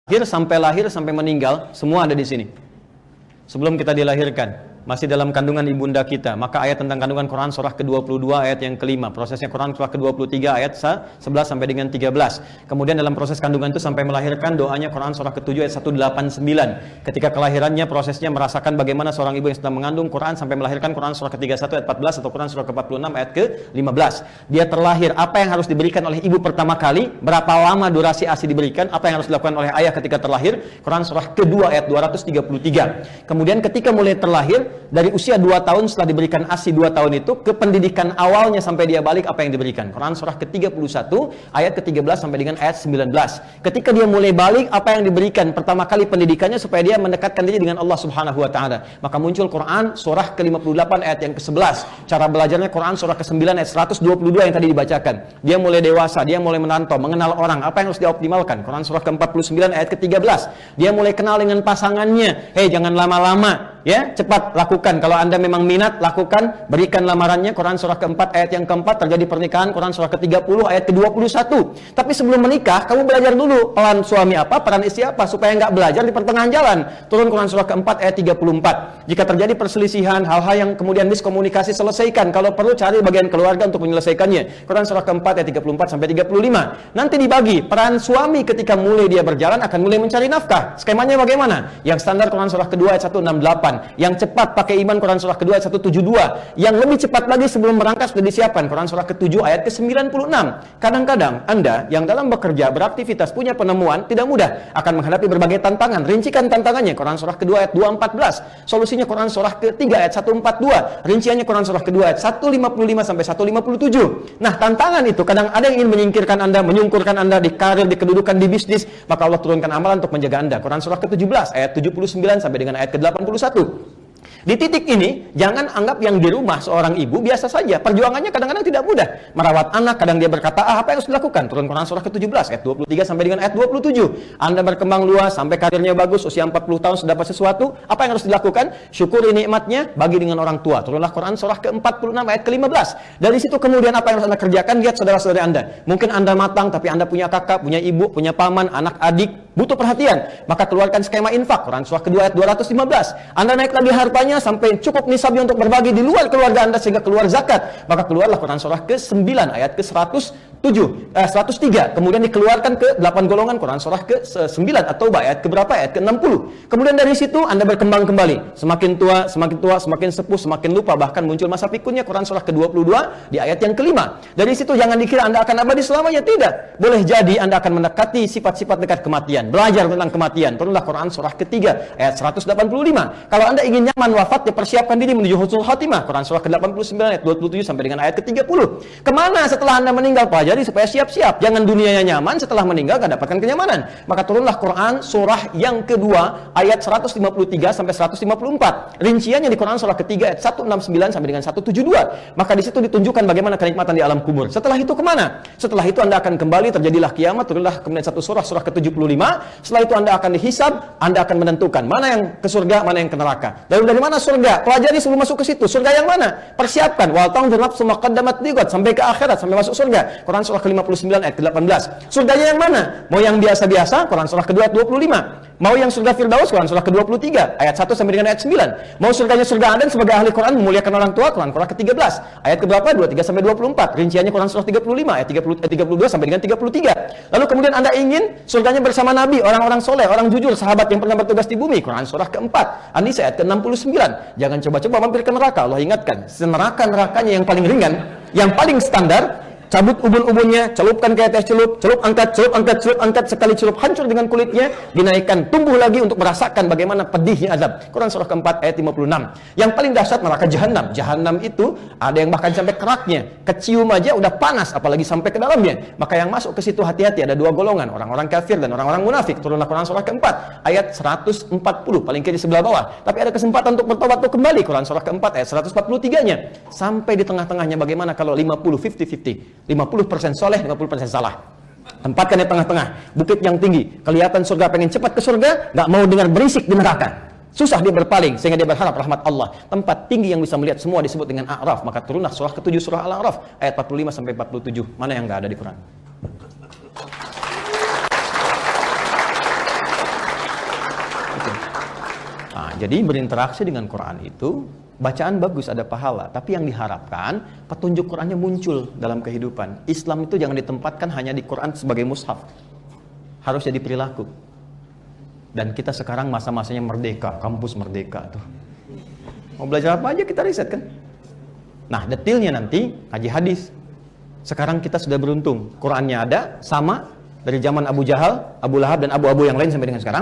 lahir sampai meninggal, semua ada di sini. Sebelum kita dilahirkan, masih dalam kandungan ibunda kita, maka ayat tentang kandungan Quran surah ke-22 ayat yang kelima, prosesnya Quran surah ke-23 ayat 11 sampai dengan 13. Kemudian dalam proses kandungan itu sampai melahirkan, doanya Quran surah ke-7 ayat 189. Ketika kelahirannya, prosesnya merasakan bagaimana seorang ibu yang sedang mengandung, Quran sampai melahirkan, Quran surah ke-31 ayat 14 atau Quran surah ke-46 ayat ke-15. Dia terlahir, apa yang harus diberikan oleh ibu pertama kali, berapa lama durasi ASI diberikan, apa yang harus dilakukan oleh ayah ketika terlahir, Quran surah ke-2 ayat 233. Kemudian ketika mulai terlahir, dari usia 2 tahun setelah diberikan ASI 2 tahun itu, ke pendidikan awalnya sampai dia balik, apa yang diberikan? Quran surah ke-31 ayat ke-13 sampai dengan ayat 19. Ketika dia mulai balik, apa yang diberikan? Pertama kali pendidikannya supaya dia mendekatkan diri dengan Allah Subhanahu wa taala. Maka muncul Quran surah ke-58 ayat yang ke-11. Cara belajarnya Quran surah ke-9 ayat 122 yang tadi dibacakan. Dia mulai dewasa, dia mulai merantau, mengenal orang, apa yang harus dioptimalkan? Quran surah ke-49 ayat ke-13. Dia mulai kenal dengan pasangannya. Jangan lama-lama, ya, cepat lakukan. Kalau Anda memang minat, lakukan, berikan lamarannya. Quran surah ke-4 ayat yang ke-4, terjadi pernikahan. Quran surah ke-30 ayat ke-21. Tapi sebelum menikah, kamu belajar dulu peran suami apa, peran istri apa, supaya nggak belajar di pertengahan jalan. Turun Quran surah ke-4 ayat 34. Jika terjadi perselisihan, hal-hal yang kemudian miskomunikasi, selesaikan. Kalau perlu, cari bagian keluarga untuk menyelesaikannya. Quran surah ke-4 ayat 34 sampai 35. Nanti dibagi, peran suami ketika mulai dia berjalan akan mulai mencari nafkah. Skemanya bagaimana? Yang standar Quran surah ke-2 ayat 168. Yang cepat pakai iman Quran surah ke-2 ayat 172. Yang lebih cepat lagi sebelum berangkat sudah disiapkan Quran surah ke-7 ayat ke-96. Kadang-kadang Anda yang dalam bekerja, beraktivitas, punya penemuan, tidak mudah, akan menghadapi berbagai tantangan. Rincikan tantangannya Quran surah ke-2 ayat 214. Solusinya Quran surah ke-3 ayat 142. Rinciannya Quran surah ke-2 ayat 155 sampai 157. Nah, tantangan itu kadang ada yang ingin menyingkirkan Anda, menyungkurkan Anda di karir, di kedudukan, di bisnis, maka Allah turunkan amalan untuk menjaga Anda. Quran surah ke-17 ayat 79 sampai dengan ayat ke-81. Di titik ini, jangan anggap yang di rumah seorang ibu biasa saja. Perjuangannya kadang-kadang tidak mudah. Merawat anak, kadang dia berkata, apa yang harus dilakukan? Turun Quran surah ke-17, ayat 23 sampai dengan ayat 27. Anda berkembang luas, sampai karirnya bagus, usia 40 tahun sudah dapat sesuatu. Apa yang harus dilakukan? Syukuri nikmatnya, bagi dengan orang tua. Turunlah Quran surah ke-46, ayat ke-15. Dari situ kemudian apa yang harus Anda kerjakan? Lihat saudara-saudara Anda. Mungkin Anda matang, tapi Anda punya kakak, punya ibu, punya paman, anak, adik, butuh perhatian. Maka keluarkan skema infak. Quran surah ke-2 ayat 215. Anda naik lagi hartanya sampai cukup nisabnya untuk berbagi di luar keluarga Anda sehingga keluar zakat, maka keluarlah Quran surah ke-9 ayat ke-103. Kemudian dikeluarkan ke 8 golongan Quran surah ke-9 atau ayat ke berapa? Ayat ke-60. Kemudian dari situ Anda berkembang kembali. Semakin tua, semakin sepuh, semakin lupa, bahkan muncul masa pikunnya Quran surah ke-22 di ayat yang kelima. Dari situ jangan dikira Anda akan abadi selamanya, tidak. Boleh jadi Anda akan mendekati sifat-sifat dekat kematian. Belajar tentang kematian. Turunlah Quran surah ke-3 ayat 185. Kalau Anda ingin nyaman wafat, persiapkan diri menuju husnul khatimah. Quran surah ke-89 ayat 27 sampai dengan ayat ke-30. Kemana setelah Anda meninggal? Pelajari supaya siap-siap. Jangan dunianya nyaman, setelah meninggal gak dapatkan kenyamanan. Maka turunlah Quran surah yang kedua ayat 153 sampai 154. Rinciannya di Quran surah ke-3 ayat 169 sampai dengan 172. Maka di situ ditunjukkan bagaimana kenikmatan di alam kubur. Setelah itu kemana? Setelah itu Anda akan kembali, terjadilah kiamat. Turunlah kemudian satu surah ke-75. Setelah itu Anda akan dihisab, Anda akan menentukan mana yang ke surga, mana yang ke neraka. Dari mana surga? Pelajari sebelum masuk ke situ. Surga yang mana? Persiapkan. Wal tanzur nafsum ma qaddamat lighad, sampai ke akhirat, sampai masuk surga. Quran surah ke-59 ayat ke-18. Surganya yang mana? Mau yang biasa-biasa? Quran surah ke-2 ayat 25. Mau yang surga Firdaus? Quran surah ke-23 ayat 1 sampai dengan ayat 9. Mau surganya surga Aden sebagai ahli Quran, memuliakan orang tua? Quran surah ke-13 ayat ke berapa? 23 sampai 24. Rinciannya Quran surah 35 ayat 32 sampai dengan 33. Lalu kemudian Anda ingin surganya bersama Nabi, orang-orang soleh, orang jujur, sahabat yang pernah bertugas di bumi. Quran surah ke-4 An-Nisa ayat ke-69. Jangan coba-coba mampir ke neraka. Allah ingatkan, neraka-nerakanya yang paling ringan, yang paling standar, cabut ubun-ubunnya, celupkan kayak teh celup, celup angkat, sekali celup hancur dengan kulitnya, dinaikkan, tumbuh lagi untuk merasakan bagaimana pedihnya azab. Quran surah ke-4 ayat 56. Yang paling dahsyat neraka jahanam. Jahanam itu ada yang bahkan sampai keraknya, kecium aja udah panas, apalagi sampai ke dalamnya. Maka yang masuk ke situ hati-hati, ada dua golongan, orang-orang kafir dan orang-orang munafik. Turunlah Quran surah ke-4 ayat 140, paling kiri sebelah bawah. Tapi ada kesempatan untuk bertobat untuk kembali. Quran surah ke-4 ayat 143-nya. Sampai di tengah-tengahnya bagaimana kalau 50-50. 50% soleh, 50% salah. Tempatkan di tengah-tengah, bukit yang tinggi, kelihatan surga, pengen cepat ke surga, nggak mau dengar berisik di neraka. Susah dia berpaling sehingga dia berharap rahmat Allah. Tempat tinggi yang bisa melihat semua disebut dengan A'raf. Maka turunlah surah ke-7 surah Al-A'raf ayat 45 sampai 47. Mana yang nggak ada di Quran? Jadi berinteraksi dengan Quran itu, bacaan bagus, ada pahala, tapi yang diharapkan petunjuk Qurannya muncul dalam kehidupan. Islam itu jangan ditempatkan hanya di Quran sebagai mushaf, harus jadi perilaku. Dan kita sekarang masa-masanya merdeka, kampus merdeka tuh. Mau belajar apa aja kita riset kan. Nah, detailnya nanti ngaji hadis. Sekarang kita sudah beruntung, Qurannya ada sama dari zaman Abu Jahal, Abu Lahab dan abu-abu yang lain sampai dengan sekarang.